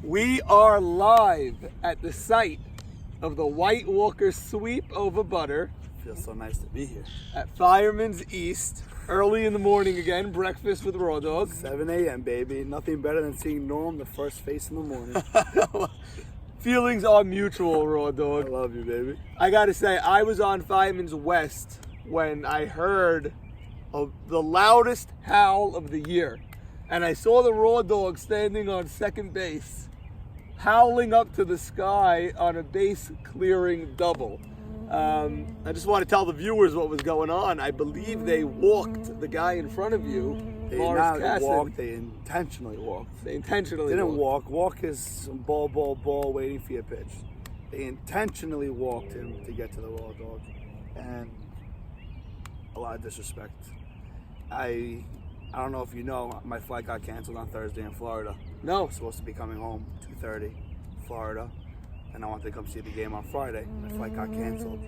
We are live at the site of the White Walker sweep over Butter. Feels so nice to be here. At Fireman's East, early in the morning again, breakfast with Raw Dog. 7 a.m., baby. Nothing better than seeing Norm the first face in the morning. Feelings are mutual, Raw Dog. I love you, baby. I gotta say, I was on Fireman's West when I heard of the loudest howl of the year. And I saw the Raw Dog standing on second base, howling up to the sky on a base clearing double. I just want to tell the viewers what was going on. I believe they walked the guy in front of you. They not walked, they intentionally walked. They intentionally didn't walk. Walk is some ball, waiting for your pitch. They intentionally walked him to get to the Raw Dog. And a lot of disrespect. I don't know if you know, my flight got canceled on Thursday in Florida. No. I was supposed to be coming home 2:30, Florida, and I wanted to come see the game on Friday. My flight got canceled.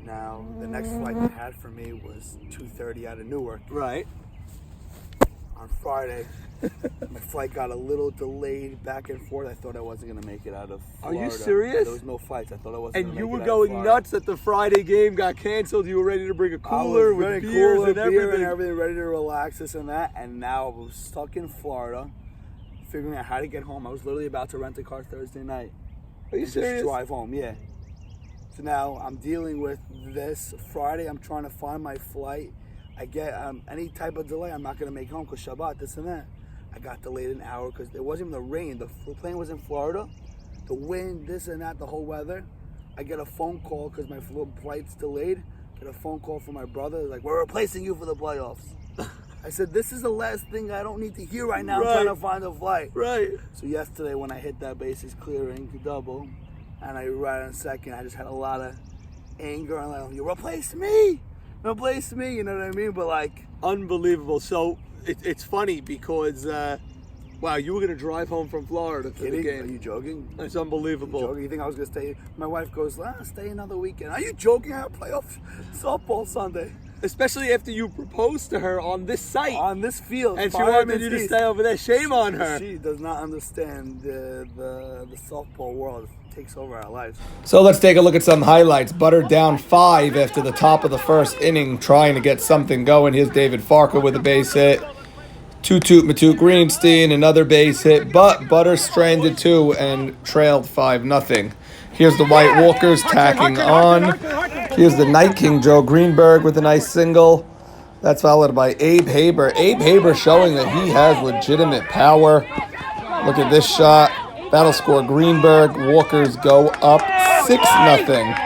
Now, the next flight they had for me was 2:30 out of Newark. Right. On Friday, my flight got a little delayed back and forth. I thought I wasn't going to make it out of Florida. Are you serious? There was no flights. I thought I wasn't And going to you make were it out of going Florida. nuts that the Friday game got canceled. You were ready to bring a cooler with beers and everything. Ready to relax, this and that. And now I was stuck in Florida, figuring out how to get home. I was literally about to rent a car Thursday night. Are you serious? Just drive home, yeah. So now I'm dealing with this. Friday, I'm trying to find my flight. I get any type of delay, I'm not going to make home because Shabbat, this and that. I got delayed an hour because there wasn't even the rain. The plane was in Florida. The wind, this and that, the whole weather. I get a phone call because my flight's delayed. Get a phone call from my brother. Like, we're replacing you for the playoffs. I said, this is the last thing I don't need to hear right now. Right. I'm trying to find a flight. Right. So yesterday when I hit that bases clearing double, and I ran in second, I just had a lot of anger. And like, you replace me, you know what I mean? But like, Unbelievable. So it's funny because, wow, you were going to drive home from Florida for the game. Are you joking? It's unbelievable. You think I was going to stay? My wife goes, stay another weekend. Are you joking? I have playoff softball Sunday. Especially after you proposed to her on this site. On this field. And she wanted you to stay over there. Shame on her. She does not understand the softball world. It takes over our lives. So let's take a look at some highlights. Butter down 5 after the top of the first inning, trying to get something going. Here's David Farca with a base hit. Toot Matute Greenstein, another base hit. But Butter stranded 2 and trailed 5-0. Here's the White Walkers tacking on. Here's the Night King, Joe Greenberg, with a nice single. That's followed by Abe Haber. Abe Haber showing that he has legitimate power. Look at this shot. Battle score Greenberg. Walkers go up 6-0.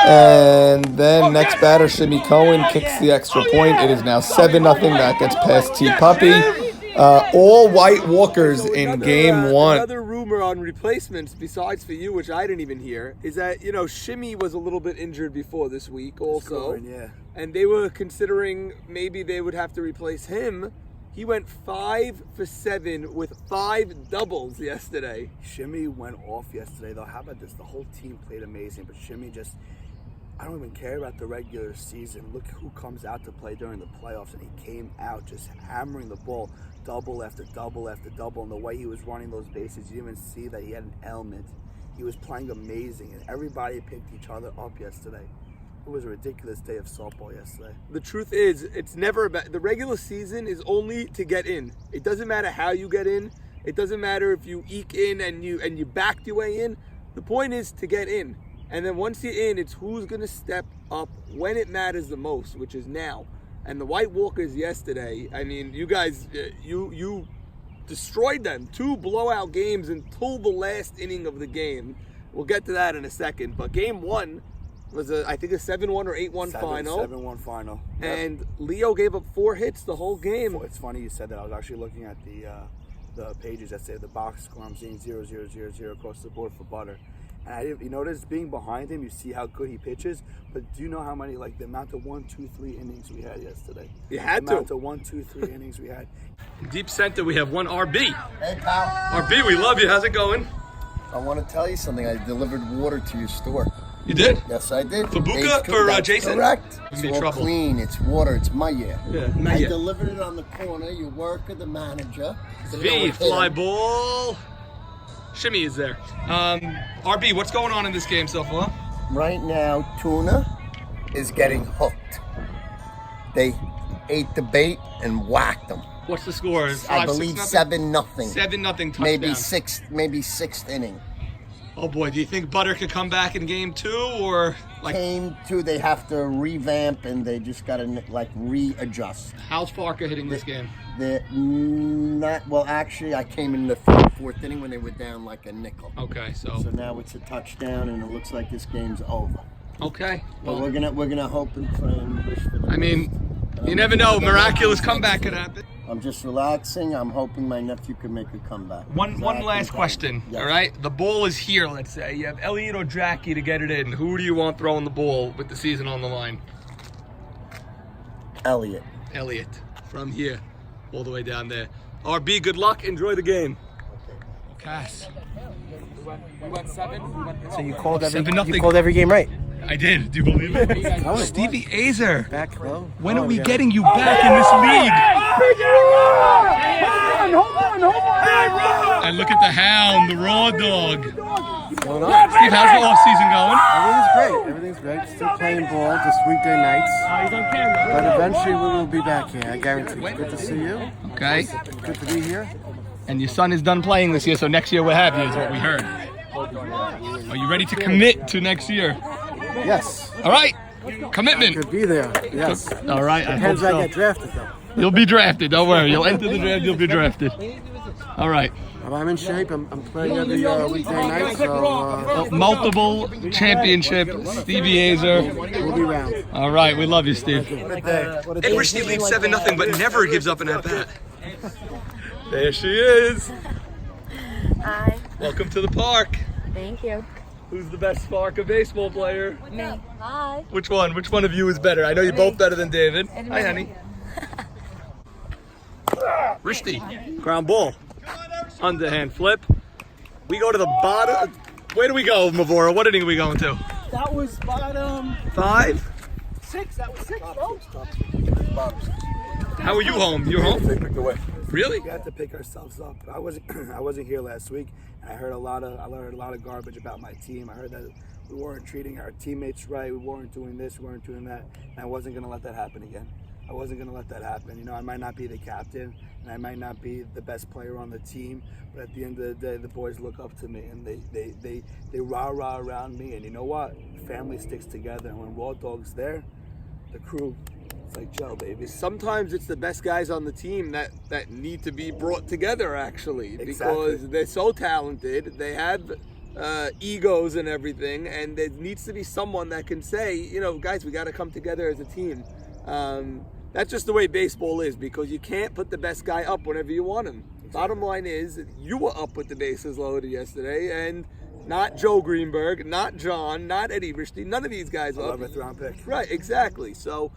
And then next batter, Shimmy Cohen, kicks the extra point. It is now 7-0. That gets past T. Puppy. All White Walkers in game 1. Another rumor on replacements, besides for you, which I didn't even hear, is that, Shimmy was a little bit injured before this week also. Yeah. And they were considering maybe they would have to replace him. He went 5 for 7 with 5 doubles yesterday. Shimmy went off yesterday, though. How about this? The whole team played amazing, but Shimmy just... I don't even care about the regular season. Look who comes out to play during the playoffs, and he came out just hammering the ball, double after double after double, and the way he was running those bases, you didn't even see that he had an element. He was playing amazing, and everybody picked each other up yesterday. It was a ridiculous day of softball yesterday. The truth is, it's never about... The regular season is only to get in. It doesn't matter how you get in. It doesn't matter if you eke in and you backed your way in. The point is to get in. And then once you're in, it's who's going to step up when it matters the most, which is now. And the White Walkers yesterday, I mean, you guys, you destroyed them. 2 blowout games until the last inning of the game. We'll get to that in a second. But game 1 was, I think, a 7-1 or 8-1 final. 7-1 final. Yep. And Leo gave up 4 hits the whole game. It's funny you said that. I was actually looking at the pages that say the box score. I'm seeing 0-0-0-0 across the board for Butter. And you notice being behind him, you see how good he pitches. But do you know how many, like the amount of 1, 2, 3 innings we had yesterday? You had the amount of 1, 2, 3 innings we had. Deep center, we have one RB. Hey, pal. RB, we love you. How's it going? I want to tell you something. I delivered water to your store. You did? Yes, I did. For Buka? For Jason? Correct. Give It's me all trouble. clean. It's water. It's my year. Yeah, I not yet. delivered it on the corner. Your worker, the manager. V, fly ball. Shimmy is there. RB, what's going on in this game so far? Right now, Tuna is getting hooked. They ate the bait and whacked them. What's the score? I believe 7-0. 7-0 touchdown. Maybe sixth inning. Oh boy, do you think Butter could come back in game 2 or like? Game 2, they have to revamp and they just gotta like readjust. How's Farca hitting this game? Actually, I came in the third, fourth inning when they were down like a nickel. Okay, so now it's a touchdown and it looks like this game's over. Okay. But we're gonna hope and pray and wish for the I mean, best. you never know. Miraculous comeback could happen. I'm just relaxing. I'm hoping my nephew can make a comeback. One last question. Yes. All right, the ball is here. Let's say you have Elliott or Jackie to get it in. Who do you want throwing the ball with the season on the line? Elliott. Elliott, from here, all the way down there. RB, good luck. Enjoy the game. Cass. We went 7. So you called every 7-0. you called every game right. I did. Do you believe it? Oh, Stevie Azer. Back low. When are we getting you back in this league? Hold on. And look at the hound, the raw dog. What's going on? Steve, how's the off-season going? Everything's great. Still playing ball just weekday nights. But eventually we will be back here. I guarantee. Good to see you. Okay. Good to be here. And your son is done playing this year, so next year we'll have you, is what we heard. Are you ready to commit to next year? Yes. All right. Commitment. Could be there. Yes. All right. I hope Depends where I so. get drafted though. You'll be drafted. Don't worry. You'll enter the draft. You'll be drafted. All right. I'm in shape. I'm playing every weekday night, so Multiple championship, Stevie Azer. we'll be round. All right. We love you, Steve. What a And Risty leads 7-0, but never gives up an at-bat. There she is. Hi. Welcome to the park. Thank you. Who's the best Farca baseball player? Me. Hi. Which one? Which one of you is better? I know you're both better than David. Hi, honey. Rishti, ground ball. Underhand flip. We go to the bottom. Where do we go, Mavora? What inning are we going to? That was bottom 5? 6. That was 6, bro. How are you home? You're home? They picked away. Really? We had to pick ourselves up. I wasn't here last week. And I heard a lot of garbage about my team. I heard that we weren't treating our teammates right. We weren't doing this. We weren't doing that. And I wasn't gonna let that happen again. I wasn't gonna let that happen. You know, I might not be the captain, and I might not be the best player on the team. But at the end of the day, the boys look up to me, and they rah around me. And you know what? Family sticks together. And when Raw Dog's there, the crew. It's like gel, baby. Sometimes it's the best guys on the team that need to be brought together, actually, Exactly. because they're so talented. They have egos and everything, and there needs to be someone that can say, you know, guys, we got to come together as a team. That's just the way baseball is, because you can't put the best guy up whenever you want him. Bottom line is, you were up with the bases loaded yesterday, and not Joe Greenberg, not John, not Eddie Rishti, none of these guys were up. 11th round pick. Right, exactly. So,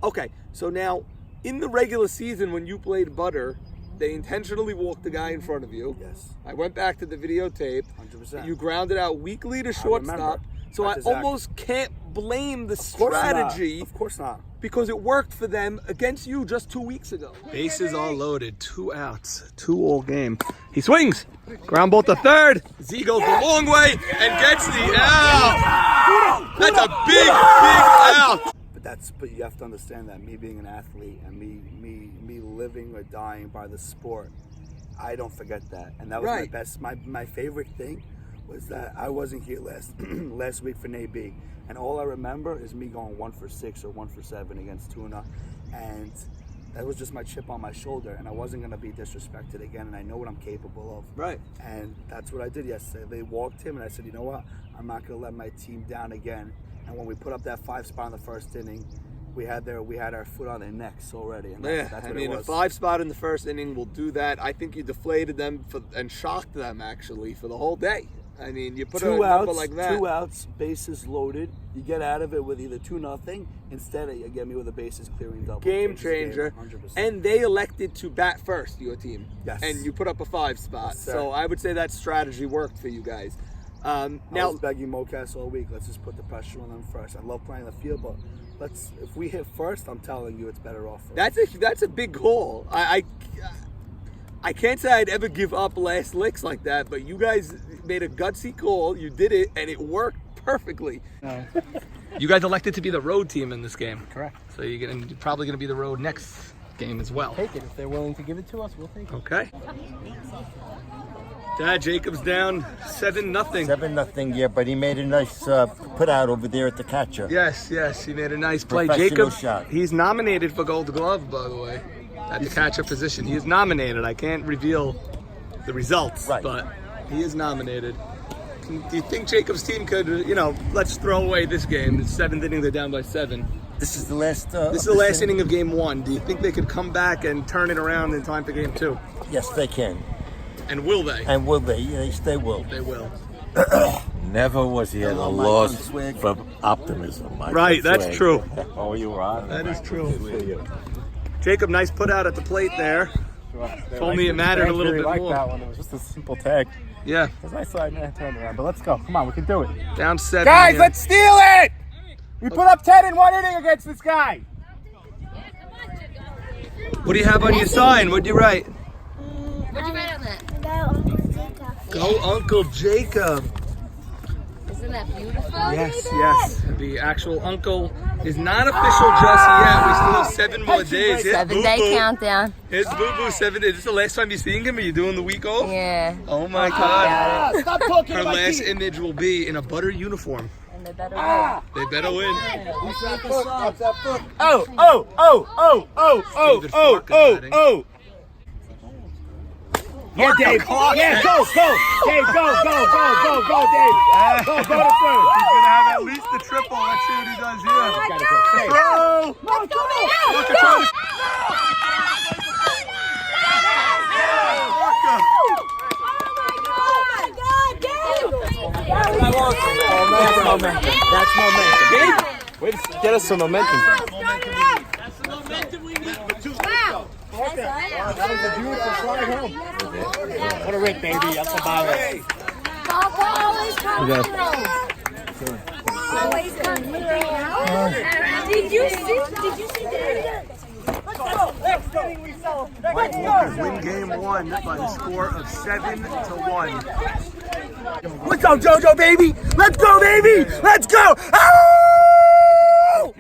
okay. So now, in the regular season, when you played Butter, they intentionally walked the guy in front of you. Yes. I went back to the videotape. 100%. You grounded out weakly to shortstop. So That's I exactly. almost can't blame the Of course not. strategy Of course not. because it worked for them against you just 2 weeks ago. Bases are loaded. 2 outs. 2 all game. He swings. Ground ball to third. Z goes the long way and gets the out. That's a big out. But you have to understand that me being an athlete and me living or dying by the sport, I don't forget that. And that was Right. my favorite thing was that I wasn't here last week for NAB, and all I remember is me going 1 for 6 or 1 for 7 against Tuna, and that was just my chip on my shoulder, and I wasn't going to be disrespected again, and I know what I'm capable of. Right. And that's what I did yesterday. They walked him, and I said, you know what? I'm not going to let my team down again. And when we put up that 5 spot in the first inning, we had our foot on their necks already. And that's I what mean, it a was. 5 spot in the first inning will do that. I think you deflated them and shocked them, actually, for the whole day. I mean, you put a 2 number outs, like that. 2 outs, bases loaded. You get out of it with either 2-0. Instead, you get me with a bases clearing double. Game Changes the game, changer. 100%. And they elected to bat first, your team. Yes. And you put up a 5 spot. Yes, sir. So I would say that strategy worked for you guys. I Now, was begging Mocas all week. Let's just put the pressure on them first. I love playing the field, but if we hit first, I'm telling you, it's better off. For us. that's a big call. I I can't say I'd ever give up last licks like that, but you guys made a gutsy call. You did it, and it worked perfectly. You guys elected to be the road team in this game. Correct. So you're probably going to be the road next game as well. Take it. If they're willing to give it to us, we'll take it. Okay. Dad, Jacob's down 7-0. 7-0, yeah, but he made a nice put out over there at the catcher. Yes, he made a nice play. Professional Jacob, shot. He's nominated for Gold Glove, by the way, at the catcher position. He is nominated. I can't reveal the results, Right. but he is nominated. Do you think Jacob's team could, let's throw away this game. It's 7th inning, they're down by 7. This is the last. This is the last inning of game 1. Do you think they could come back and turn it around in time for game 2? Yes, they can. And will they? And will they? Yes, they will. They will. Never was he at a loss for optimism. Right, that's true. Oh, you were on. That is true. Jacob, nice put out at the plate there. If only it mattered a little bit more. That one. It was just a simple tag. Yeah. It was nice slide and turn around. But let's go. Come on, we can do it. Down 7. Guys, here. let's steal it! We put up 10 in 1 inning against this guy. What do you have on your sign? What'd you write? What'd you write on that? Go Uncle Jacob. Isn't that beautiful? Yes. The actual uncle is not official just yet. We still have 7 more days. Here's 7-day Boo-Boo. countdown. Here's Boo Boo. 7 days. Is this the last time you're seeing him? Are you doing the week off? Yeah. Oh my God. Stop talking Her about last image will be in a butter uniform. And they better win. They better win. David Farca batting. Yeah, Dave. Yeah, go. Dave, go, Dave. Go to third. He's going to have at least the triple. Let's see what he does here. Gotta go. Throw. Let's go, man. Farca trying to- Farca. Momentum. That's momentum. Wait, get us some momentum. That's the momentum we need. Wow. That was a beautiful slide home. What a rip, baby. That's the ball. Always come through. Did you see that? Win game 1 by the score of 7-1. Let's go, JoJo, baby! Let's go, baby! Let's go! Oh!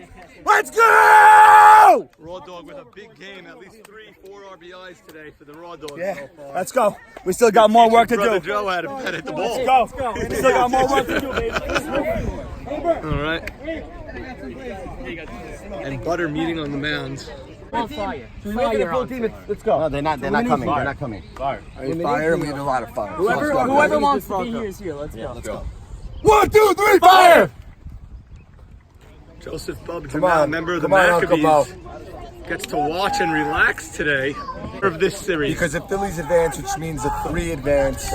Let's go! Raw Dog with a big game, at least 3-4 RBIs today for the Raw Dog. Yeah, let's go. We still got more work to Brother do. Joe had a bet at the ball. Let's go. We still got more work to do, baby. All right. And Butter meeting on the mound. Let's go. No, they're not coming. They're not coming. Fire. We need a lot of fire. Whoever wants to be here is here. Let's go. 1, 2, 3, fire! Joseph Bub Come Jamal, on. member of the Come on, Uncle Maccabees, Bo. gets to watch and relax today of this series. Because if Phillies advance, which means the 3 advance,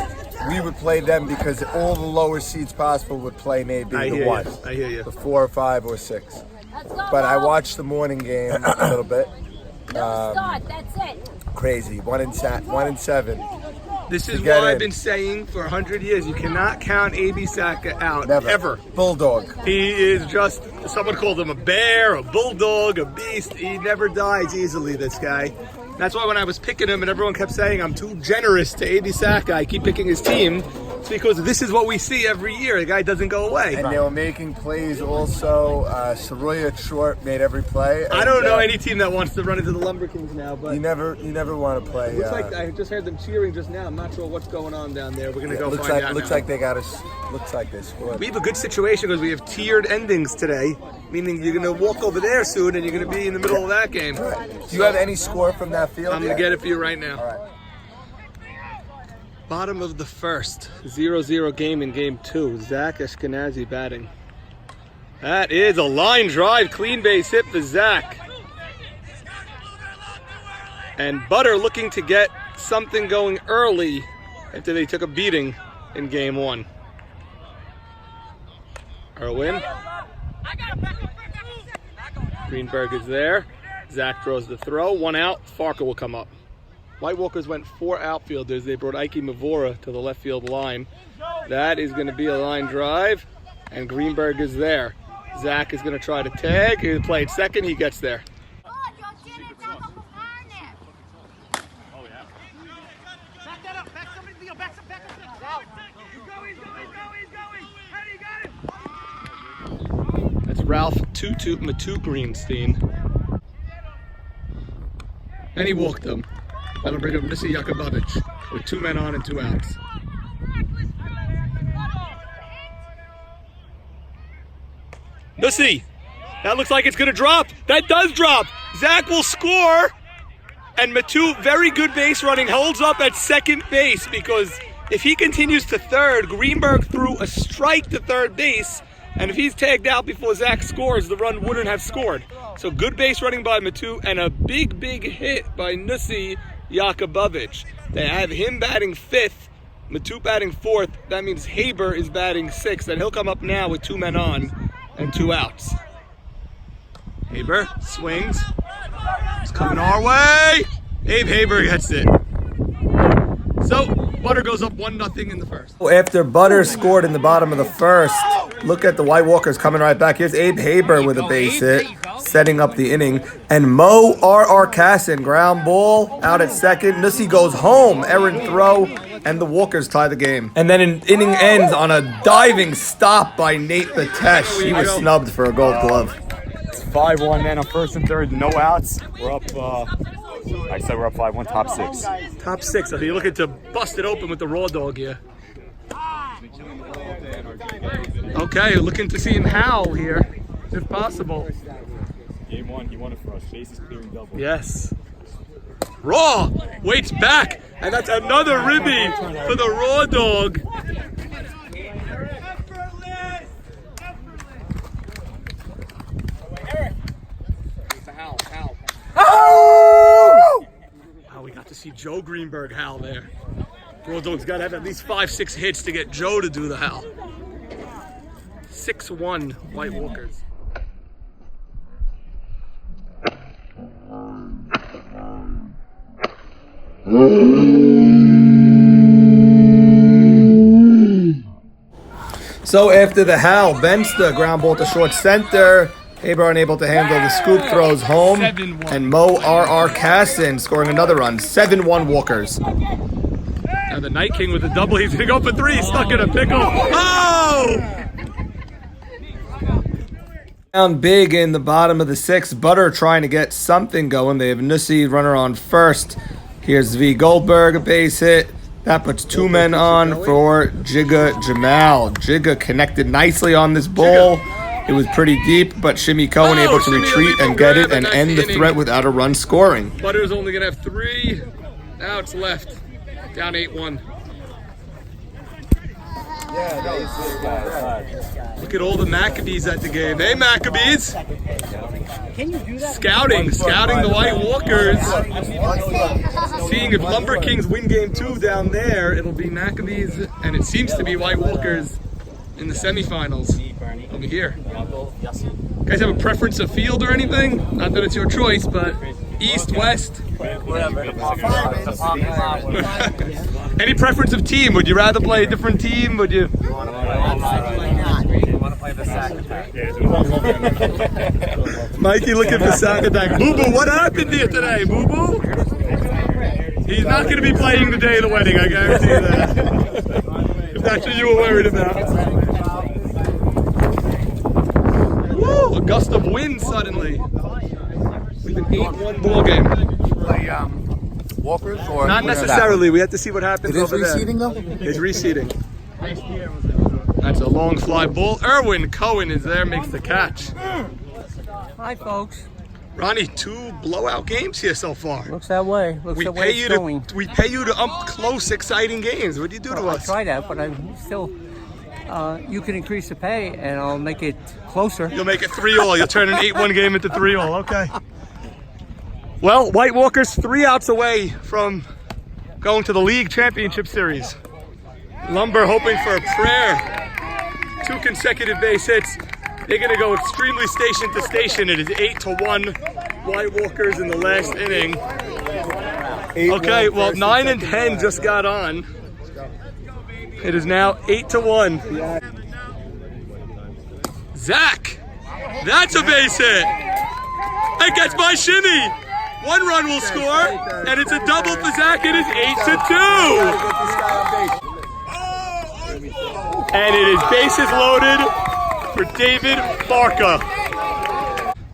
we would play them because all the lower seeds possible would play maybe I the hear 1. you. I hear you. The 4 or 5 or 6. But I watched the morning game a little bit. Start, that's it. Crazy. 1 and 7. This is get what I've in. been saying for 100 years. You cannot count A.B. Saka out, Never. ever. Bulldog. He is just, someone called him a bear, a bulldog, a beast. He never dies easily, this guy. That's why when I was picking him and everyone kept saying I'm too generous to A.B. Saka, I keep picking his team. It's because this is what we see every year. The guy doesn't go away. And they were making plays also. Saroya at short made every play. I don't know any team that wants to run into the Lumber Kings now, but You never want to play. looks like I just heard them cheering just now. I'm not sure what's going on down there. We're gonna go looks find like out. looks now. like they got us. Looks like they scored. We have a good situation because we have tiered endings today, meaning you're gonna walk over there soon and you're gonna be in the middle of that game. Do you have any score from that field? I'm gonna yet? get it for you right now. All right. Bottom of the first, 0-0 game in game 2. Zach Ashkenazi batting. That is a line drive, clean base hit for Zach. And Butter looking to get something going early after they took a beating in game 1. Irwin. Greenberg is there. Zach throws the throw. 1 out. Farca will come up. White Walkers went 4 outfielders. They brought Ike Mavora to the left field line. That is going to be a line drive, and Greenberg is there. Zach is going to try to tag. He played second. He gets there. Ralph Toot Matuk Greenstein. And he walked them. That'll bring up Missy Yakubovich with 2 men on and 2 outs. Missy, that looks like it's gonna drop. That does drop. Zach will score. And Matuk, very good base running, holds up at second base because if he continues to third, Greenberg threw a strike to third base, and if he's tagged out before Zach scores, the run wouldn't have scored. So good base running by Matuk and a big hit by Nussi Yakubovich. They have him batting 5th, Matuk batting 4th. That means Haber is batting 6th, and he'll come up now with 2 men on and 2 outs. Haber swings. It's coming our way. Abe Haber gets it. So Butter goes up 1-0 in the first. After Butter scored in the bottom of the first, look at the White Walkers coming right back. Here's Abe Haber with a base hit, setting up the inning. And Mo R.R. Casson, ground ball out at second. Nussi goes home, errant throw, and the Walkers tie the game. And then an inning ends on a diving stop by Nate Batesh. He was snubbed for a Gold Glove. 5-1 man on first and third, no outs. We're up, I said we're up 5-1, top 6. Top 6, so you're looking to bust it open with the raw dog here. Okay, looking to see him howl here, if possible. Game 1, he won it for us. Bases clearing double. Yes. Raw waits back, and that's another ribby for the raw dog. Oh! Wow, we got to see Joe Greenberg howl there. Raw dog's got to have at least 5-6 hits to get Joe to do the howl. 6-1 White Walkers. So after the howl, Bensta ground ball to short center. Haber unable to handle the scoop, throws home. 7-1. And Mo R.R. Casson scoring another run. 7-1 Walkers. Now the Night King with a double. He's going to go for 3. Stuck in a pickle. Oh! Down big in the bottom of the 6th. Butter trying to get something going. They have Nussi runner on first. Here's V. Goldberg, a base hit. That puts 2 men on for Jigga Jamal. Jigga connected nicely on this ball. It was pretty deep, but Shimmy Cohen able to retreat and get it and end the threat without a run scoring. Butter's only going to have 3 outs left. Down 8-1. Look at all the Maccabees at the game. Hey, Maccabees! Scouting the White Walkers. Seeing if Lumber Kings win game 2 down there, it'll be Maccabees, and it seems to be White Walkers in the semifinals over here. You guys have a preference of field or anything? Not that it's your choice, but east, west? Any preference of team? Would you rather play a different team? Would you? Want to play the sack attack. Mikey looking for sack attack. Boo Boo, what happened here today, Boo Boo? He's not going to be playing the day of the wedding, I guarantee you that. If that's what you were worried about. Woo! A gust of wind suddenly. With an 8-1 ball game. Walkers or not necessarily. We have to see what happens over there. It is reseeding though? It's reseeding. That's a long fly ball. Erwin Cohen is there, makes the catch. Hi, folks. Ronnie, 2 blowout games here so far. Looks that way. Looks that way it's going. We pay you to ump close, exciting games. What do you do to us? I try that, but I'm still. You can increase the pay, and I'll make it closer. You'll make it 3-all. You'll turn an 8-1 game into 3-all. Okay. Well, White Walkers 3 outs away from going to the League Championship Series. Lumber hoping for a prayer. 2 consecutive base hits. They're going to go extremely station to station. It is 8-1 White Walkers in the last inning. Okay, well, 9 and 10 just got on. It is now 8-1. Zach, that's a base hit. It gets by Shimmy. 1 run will score, and it's a double for Zach. It is 8-2. And it is bases loaded for David Farca.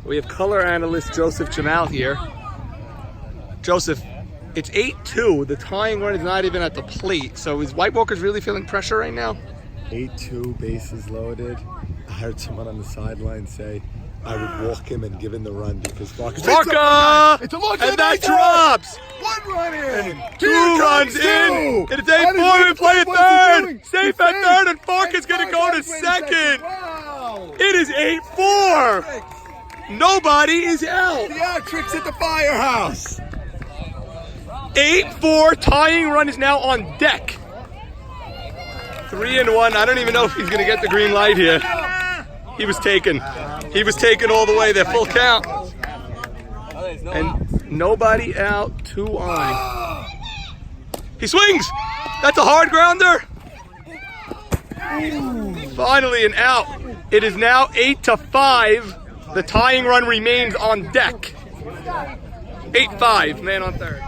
We have color analyst Joseph Jamal here. Joseph, it's 8-2. The tying run is not even at the plate. So is White Walkers really feeling pressure right now? 8-2, bases loaded. I heard someone on the sideline say I would walk him and give him the run because Farca! It's a look and that drops! 1 run in! 2 runs in! And it's 8-4 and play at third! Safe at third and Farca's gonna go to second! Wow! It is 8-4! Nobody is out! Yeah, Tricks at the firehouse! 8-4, tying run is now on deck. 3-1, I don't even know if he's gonna get the green light here. He was taken. He was taken all the way there, full count. And nobody out, 2 on. He swings! That's a hard grounder! Finally an out. It is now 8-5. The tying run remains on deck. 8-5, man on third.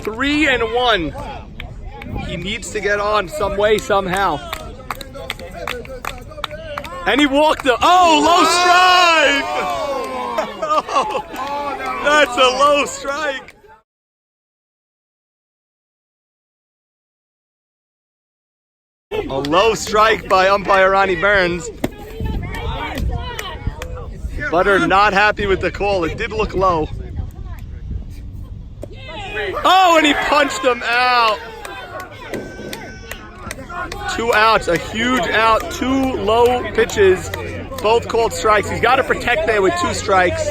3-1. He needs to get on some way, somehow. And he walked the low strike! Oh, that's a low strike. A low strike by umpire Ronnie Burns. Butter not happy with the call. It did look low. Oh, and he punched him out. 2 outs, a huge out, 2 low pitches, both called strikes. He's got to protect there with 2 strikes.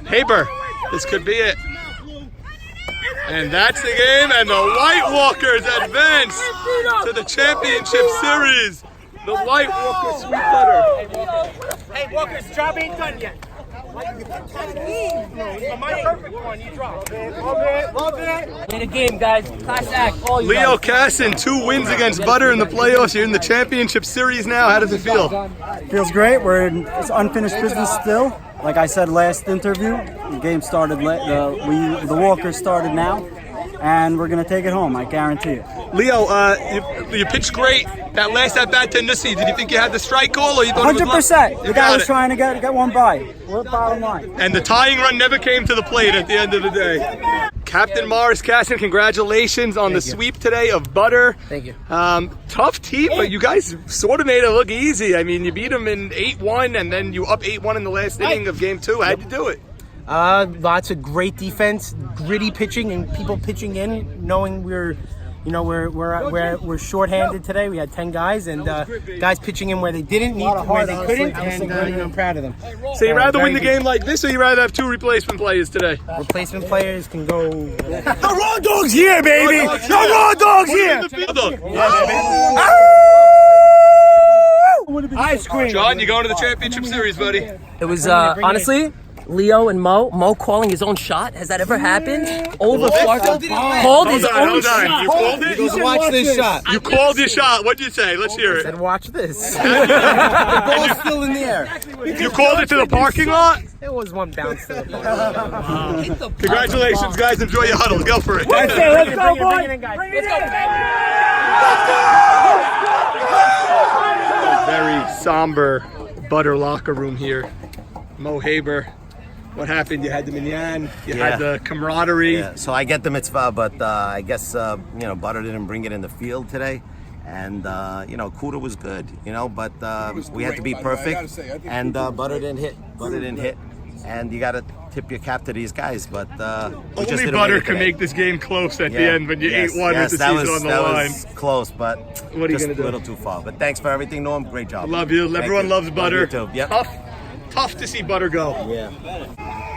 Haber, this could be it. And that's the game, and the White Walkers advance to the championship series. The White Walkers sweep butter. Hey, Walker's job ain't done yet. Play the game, guys. Class act. Leo Casson, 2 wins against Butter in the playoffs. You're in the championship series now. How does it feel? Feels great. It's unfinished business still. Like I said last interview, the game started late. The Walkers started now, and we're gonna take it home. I guarantee it. Leo, you pitched great. That last at bat to Nussi, did you think you had the strike call, or you thought 100%. The guy was trying to get one by. We're bottom line. And the tying run never came to the plate at the end of the day. Captain Morris Casson, congratulations on the sweep today of Butter. Thank you. Tough team, but you guys sort of made it look easy. I mean, you beat them in 8-1, and then you up 8-1 in the last inning of game 2. How'd you do it? Lots of great defense, gritty pitching, and people pitching in, knowing we're shorthanded today. We had 10 guys, and guys pitching in where they didn't need, where they couldn't, and I'm proud of them. So you'd rather win the game like this, or you'd rather have 2 replacement players today? Replacement players can go. The Raw Dog's here, baby! The Raw Dog's here! Ice cream. John, you going to the championship series, buddy? It was honestly Leo and Mo calling his own shot. Has that ever happened? Over Farca? Called his own shot. You called it? Watch this shot. You called your shot. What'd you say? Let's hear I it. said, watch this. The ball's still in the air. You called it to the parking lot? It was one bounce to the ball. Congratulations, guys. Enjoy your huddle. Go for it. Let's go, boy. Let's go. Very somber Butter locker room here. Mo Haber. What happened? You had the minyan, you had the camaraderie. Yeah, so I get the mitzvah, but I guess, Butter didn't bring it in the field today. And, Kuda was good, but we had to be perfect. And Butter didn't hit. And you got to tip your cap to these guys. But only Butter can make this game close at the end when you 8-1 with the season on the line. Was close, but what are you just gonna do? A little too far. But thanks for everything, Norm. Great job. Love you. Everyone loves Butter. Love you too. Yep. Tough to see Butter go. Yeah.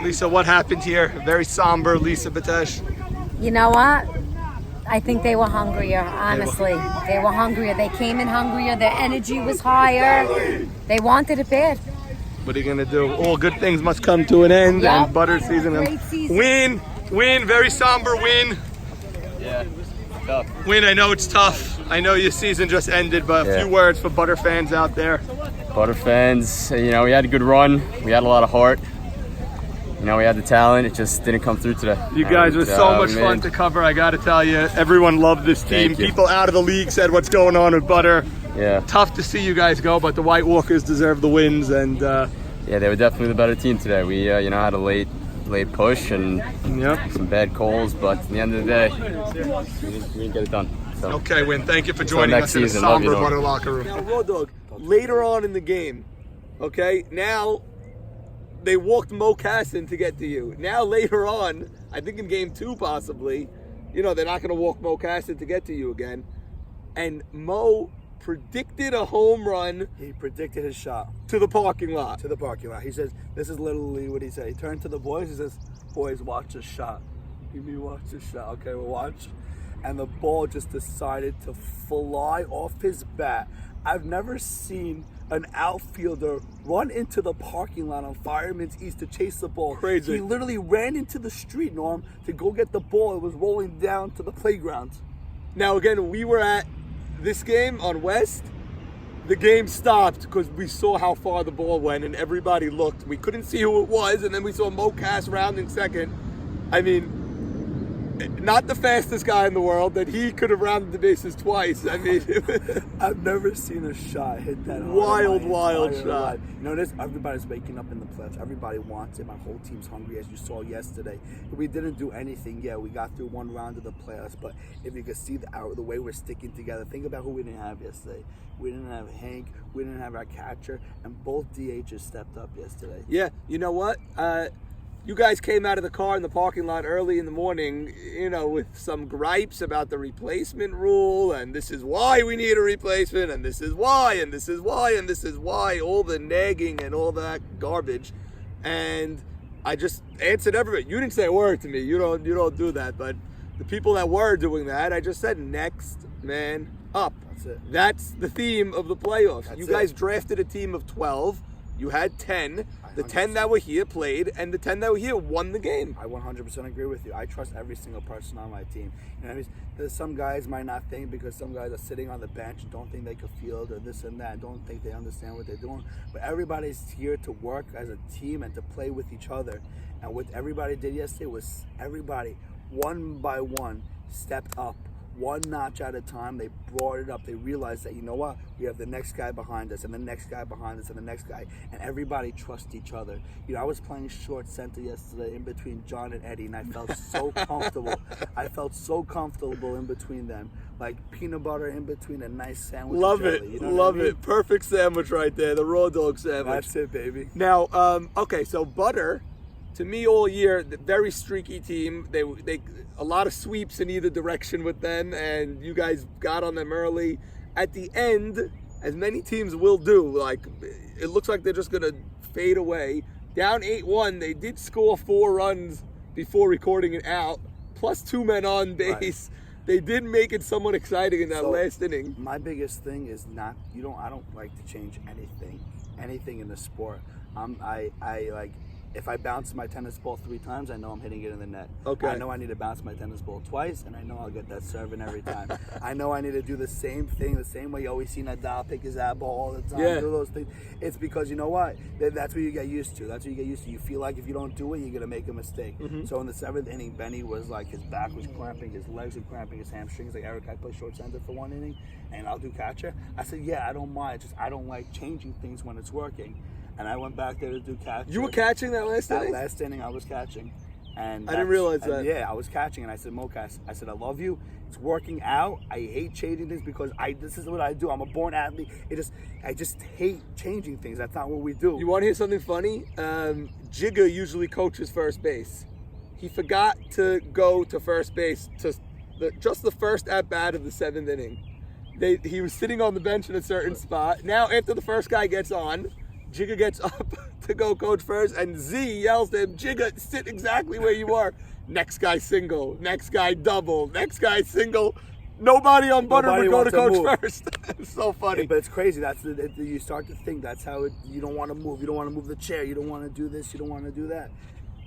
Lisa, what happened here? Very somber, Lisa Batesh. You know what? I think they were hungrier, honestly. They were hungrier. They came in hungrier. Their energy was higher. They wanted it bad. What are you going to do? All good things must come to an end. Yep. And Butter season. Great season. Win, very somber win. Yeah, tough. Win, I know it's tough. I know your season just ended, but a few words for Butter fans out there. Butter fans, we had a good run. We had a lot of heart. you know, we had the talent. It just didn't come through today. You guys were so much man, fun to cover. I got to tell you, everyone loved this team. Thank you. People out of the league said, "What's going on with Butter?" Yeah. Tough to see you guys go, but the White Walkers deserve the wins. And yeah, they were definitely the better team today. We, you know, had a late push and some bad calls, but at the end of the day, we didn't get it done. So. Okay, Win. Thank you for joining us in the somber Butter locker room. Now, Raw Dog, later on in the game, okay, now they walked Mo Casson to get to you. Now later on, I think in game 2 possibly, you know, they're not going to walk Mo Casson to get to you again. And Mo predicted a home run. He predicted his shot. To the parking lot. To the parking lot. He says, this is literally what he said. He turned to the boys, he says, boys, watch this shot. Give me watch this shot. Okay, we'll watch. And the ball just decided to fly off his bat. I've never seen an outfielder run into the parking lot on Fireman's East to chase the ball. Crazy. He literally ran into the street, Norm, to go get the ball. It was rolling down to the playground. Now, again, we were at this game on West. The game stopped because we saw how far the ball went and everybody looked. We couldn't see who it was, and then we saw Mo Cass rounding second. I mean, not the fastest guy in the world, that he could have rounded the bases twice. I mean, I've never seen a shot hit that hard. Wild shot. You know, everybody's waking up in the playoffs. Everybody wants it. My whole team's hungry, as you saw yesterday. We didn't do anything yet. We got through one round of the playoffs, but if you could see the way we're sticking together, think about who we didn't have yesterday. We didn't have Hank. We didn't have our catcher, and both DHs stepped up yesterday. Yeah, you know what? You guys came out of the car in the parking lot early in the morning, you know, with some gripes about the replacement rule, and this is why we need a replacement, and this is why, and this is why, and this is why, all the nagging and all that garbage. And I just answered everybody. You didn't say a word to me. You don't do that. But the people that were doing that, I just said, next man up. That's it. That's the theme of the playoffs. That's you guys it. drafted a team of 12. You had 10. The 10 that were here played, and the 10 that were here won the game. I 100% agree with you. I trust every single person on my team. You know, there's some guys might not think, because some guys are sitting on the bench and don't think they could field or this and that, don't think they understand what they're doing. But everybody's here to work as a team and to play with each other. And what everybody did yesterday was everybody, one by one, stepped up. One notch at a time, they brought it up. They realized that, you know what, we have the next guy behind us and the next guy behind us and the next guy, and everybody trusts each other. You know, I was playing short center yesterday in between John and Eddie, and I felt so comfortable. I felt so comfortable in between them, like peanut butter in between a nice sandwich. Love it, you know love what I mean? it. Perfect sandwich right there, the Raw Dog sandwich. That's it, baby. Now, okay, so Butter, to me all year, the very streaky team. They a lot of sweeps in either direction with them, and you guys got on them early. At the end, as many teams will do, like it looks like they're just gonna fade away. Down 8-1, they did score 4 runs before recording it out, plus 2 men on base. Right. They did make it somewhat exciting in that last inning. My biggest thing is I don't like to change anything in the sport. I like, if I bounce my tennis ball 3 times, I know I'm hitting it in the net. Okay. I know I need to bounce my tennis ball twice, and I know I'll get that serving every time. I know I need to do the same thing, the same way you always see Nadal pick his ball all the time, do those things. It's because, you know what? That's what you get used to. That's what you get used to. You feel like if you don't do it, you're going to make a mistake. Mm-hmm. So in the 7th inning, Benny was like, his back was cramping, his legs were cramping, his hamstrings. Like, Eric, I play short center for 1 inning, and I'll do catcher. I said, yeah, I don't mind. Just I don't like changing things when it's working. And I went back there to do catch. You were catching that last inning? That last inning I was catching. And I didn't realize that. Yeah, I was catching, and I said, Mokas, I said, I love you. It's working out. I hate changing things because this is what I do. I'm a born athlete. I just hate changing things. That's not what we do. You want to hear something funny? Jigga usually coaches first base. He forgot to go to first base to just the first at-bat of the 7th inning. He was sitting on the bench in a certain spot. Now, after the first guy gets on, Jigga gets up to go coach first, and Z yells to him, Jigga, sit exactly where you are. Next guy single, next guy double, next guy single. Nobody on Butter would go to coach first. It's so funny. But it's crazy. You start to think that's how you don't want to move. You don't want to move the chair. You don't want to do this. You don't want to do that.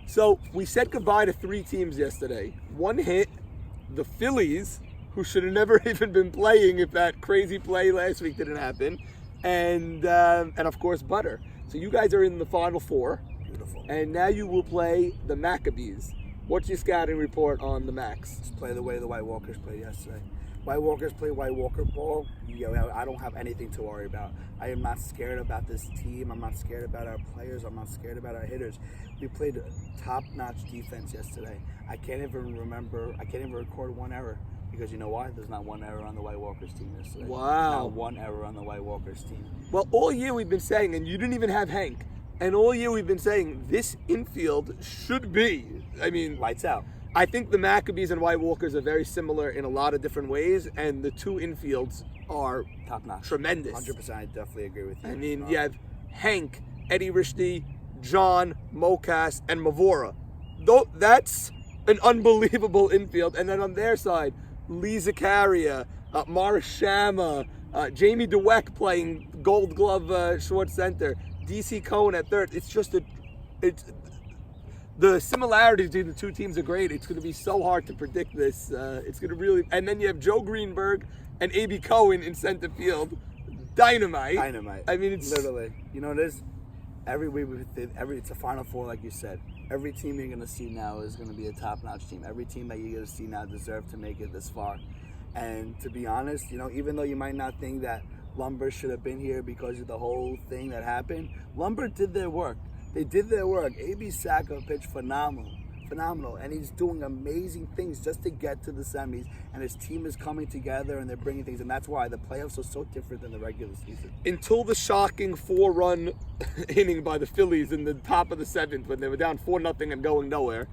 So we said goodbye to 3 teams yesterday. 1 hit, the Phillies, who should have never even been playing if that crazy play last week didn't happen. And of course Butter. So you guys are in the final 4. Beautiful. And now you will play the Maccabees. What's your scouting report on the Macs? Just play the way the White Walkers played yesterday. White Walkers play White Walker ball. I don't have anything to worry about. I am not scared about this team. I'm not scared about our players. I'm not scared about our hitters. We played top-notch defense yesterday. I can't even record one error. Because you know why? There's not one error on the White Walkers team yesterday. Wow. Not one error on the White Walkers team. Well, all year we've been saying, and you didn't even have Hank, and all year we've been saying this infield should be, lights out. I think the Maccabees and White Walkers are very similar in a lot of different ways, and the two infields are top-notch. Tremendous. 100%, I definitely agree with you. You have Hank, Eddie Rishdi, John, Mokas, and Mavora. That's an unbelievable infield. And then on their side, Lee Zakaria, Morris Shama, Jamie DeWeck playing Gold Glove short center, DC Cohen at third. The similarities between the two teams are great. It's going to be so hard to predict this. It's going to really, and then you have Joe Greenberg and A.B. Cohen in center field. Dynamite. It's literally. You know what it is? It's a Final Four, like you said. Every team you're going to see now is going to be a top-notch team. Every team that you're going to see now deserves to make it this far. And to be honest, even though you might not think that Lumber should have been here because of the whole thing that happened, Lumber did their work. They did their work. A.B. Sacco pitched phenomenal, and he's doing amazing things just to get to the semis, and his team is coming together, and they're bringing things, and that's why the playoffs are so different than the regular season. Until the shocking 4-run inning by the Phillies in the top of the seventh when they were down 4-0 and going nowhere,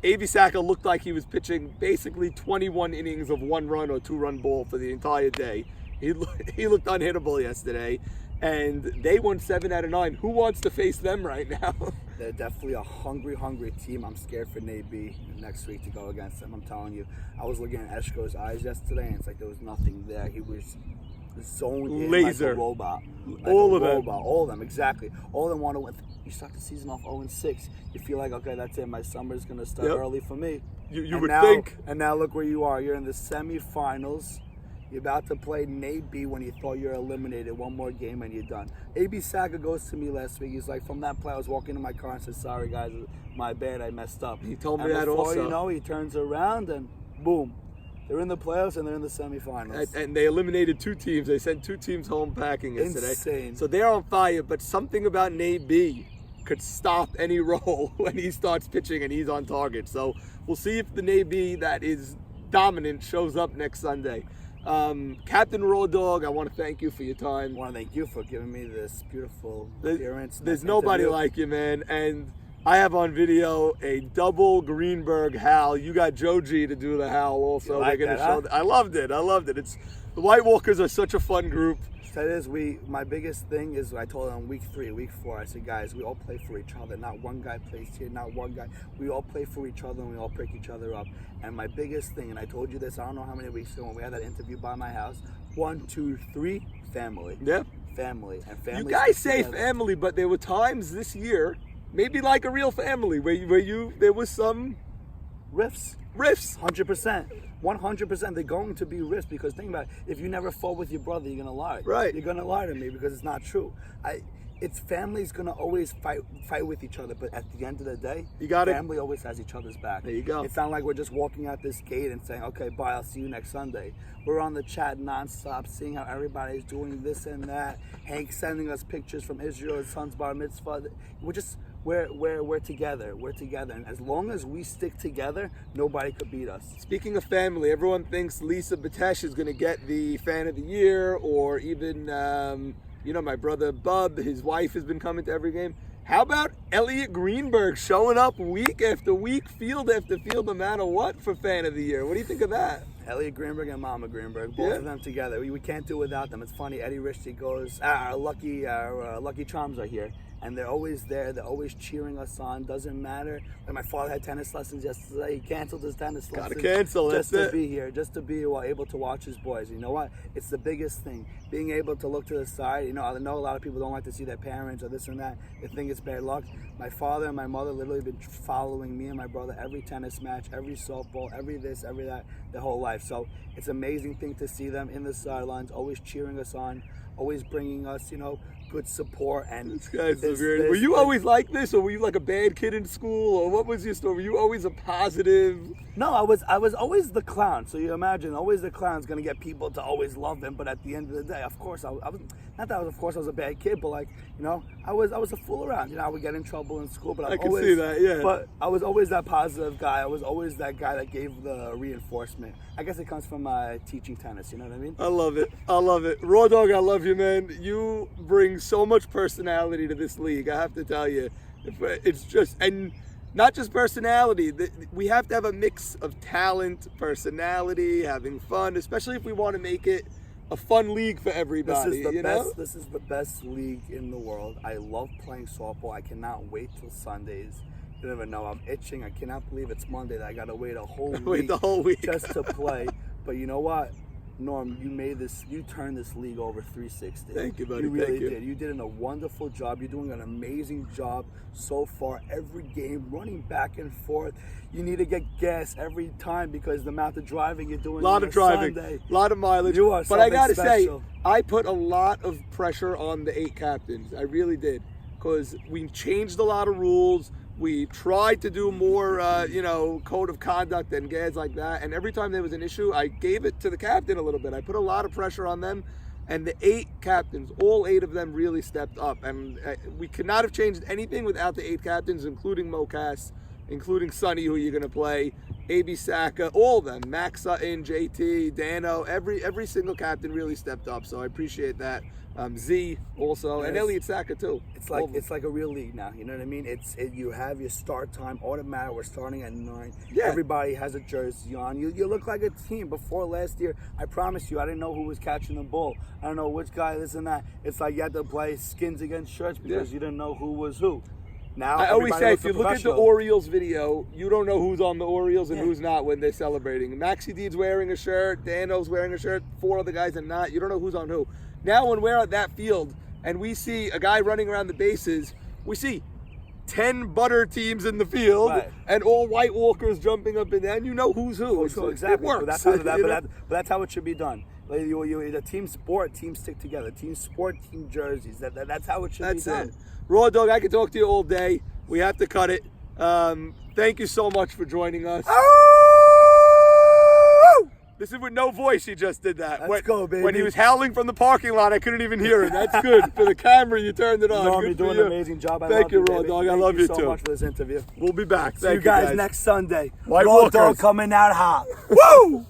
A.B. Sacco looked like he was pitching basically 21 innings of 1-run or 2-run ball for the entire day. He looked unhittable yesterday. And they won 7 out of 9. Who wants to face them right now? They're definitely a hungry team. I'm scared for Nate B next week to go against them. I'm telling you. I was looking at Eshko's eyes yesterday, and it's like there was nothing there. He was zoned in laser. like a robot. All of them, exactly. All of them want to win. You start the season off 0-6. You feel like, okay, that's it. My summer's going to start early for me. You would think. And now look where you are. You're in the semifinals. You're about to play Nate B when you thought you're eliminated. One more game and you're done. A.B. Sacco goes to me last week. He's like, from that play, I was walking in my car and said, sorry, guys, my bad, I messed up. He told me that also. Before you know, he turns around and boom. They're in the playoffs and they're in the semifinals. And they eliminated 2 teams. They sent 2 teams home packing yesterday. Insane. So they're on fire, but something about Nate B could stop any roll when he starts pitching and he's on target. So we'll see if the Nate B that is dominant shows up next Sunday. Captain Raw Dog, I want to thank you for your time. I want to thank you for giving me this beautiful appearance. There's nobody like you, man. And I have on video a double Greenberg howl. You got Joe G to do the howl also. You like They're that, huh? I loved it. It's the White Walkers are such a fun group. That is, my biggest thing is I told them week 3, week 4, I said, guys, we all play for each other. Not one guy plays here, not one guy. We all play for each other and we all pick each other up. And my biggest thing, and I told you this, I don't know how many weeks ago when we had that interview by my house, 1, 2, 3, family. Yeah. Family. And family. You guys say family, but there were times this year, maybe like a real family, where there was some rifts. 100%. 100%. They're going to be rifts because think about it. If you never fought with your brother, you're going to lie. Right. You're going to lie to me because it's not true. It's family's going to always fight with each other, but at the end of the day, family always has each other's back. There you go. It's not like we're just walking out this gate and saying, okay, bye, I'll see you next Sunday. We're on the chat nonstop, seeing how everybody's doing this and that. Hank sending us pictures from Israel, his son's bar mitzvah. We're together. We're together. And as long as we stick together, nobody could beat us. Speaking of family, everyone thinks Lisa Batesh is going to get the Fan of the Year, or even, my brother Bub, his wife has been coming to every game. How about Elliot Greenberg showing up week after week, field after field, no matter what, for Fan of the Year? What do you think of that? Elliot Greenberg and Mama Greenberg, both of them together. We can't do without them. It's funny, Eddie Rishti goes, our lucky charms are here. And they're always there. They're always cheering us on. Doesn't matter. When my father had tennis lessons yesterday, he canceled his tennis lessons. Gotta cancel. Just to be here, just to be able to watch his boys. You know what? It's the biggest thing. Being able to look to the side. I know a lot of people don't like to see their parents or this and that. They think it's bad luck. My father and my mother literally been following me and my brother every tennis match, every softball, every this, every that, their whole life. So it's an amazing thing to see them in the sidelines, always cheering us on, always bringing us, good support. And This guy's so weird. Were you always like this, or were you like a bad kid in school, or what was your story? Were you always a positive? No, I was always the clown. So you imagine, always the clown's gonna get people to always love him. But at the end of the day, of course, I was not that I was. Of course, I was a bad kid, but like I was a fool around. I would get in trouble in school, but I can see that. Yeah. But I was always that positive guy. I was always that guy that gave the reinforcement. I guess it comes from my teaching tennis. You know what I mean? I love it. I love it. Raw Dog, I love you, man. You bring so much personality to this league. I have to tell you, it's just and. Not just personality. We have to have a mix of talent, personality, having fun, especially if we want to make it a fun league for everybody. This is the best league in the world. I love playing softball. I cannot wait till Sundays. You don't even know. I'm itching. I cannot believe it's Monday. That I got to wait a whole week just to play. But you know what? Norm, you turned this league over 360. Thank you, buddy. You really Thank you. did. You did a wonderful job. You're doing an amazing job so far. Every game, running back and forth. You need to get gas every time because the amount of driving you're doing. A lot of driving, Sunday, a lot of mileage. You are but I gotta special. say, I put a lot of pressure on the 8 captains. I really did, because we changed a lot of rules. We tried to do more, code of conduct and guys like that. And every time there was an issue, I gave it to the captain a little bit. I put a lot of pressure on them. And the 8 captains, all 8 of them really stepped up. And we could not have changed anything without the 8 captains, including Mo Cass, including Sonny, who you're going to play, A.B. Saka, all of them, Max Sutton, JT, Dano, every single captain really stepped up. So I appreciate that. Z also, and Elliot Saka too. It's like a real league now. You know what I mean? You have your start time automatic. We're starting at 9. Yeah. Everybody has a jersey on. You look like a team. Before last year, I promise you, I didn't know who was catching the ball. I don't know which guy, this and that. It's like you had to play skins against shirts because you didn't know who was who. Now I always say, if you look at the Orioles video, you don't know who's on the Orioles and who's not when they're celebrating. Maxi D's wearing a shirt, Dano's wearing a shirt, 4 other guys are not. You don't know who's on who. Now when we're at that field and we see a guy running around the bases, we see 10 butter teams in the field and all White Walkers jumping up and down. You know who's who. Exactly. It works. But that's how it should be done. Like the team sport, teams stick together. Team sport, team jerseys. That's how it should be done. That's it. Raw Dog, I could talk to you all day. We have to cut it. Thank you so much for joining us. This is with no voice. He just did that. Let's go, baby. When he was howling from the parking lot, I couldn't even hear him. That's good. For the camera, you turned it on. No, you're doing an amazing job. Thank you, Raw Dog. I love you too. Thank you so much for this interview. We'll be back. See you guys next Sunday. White Raw Walkers. Dog coming out hot. Woo!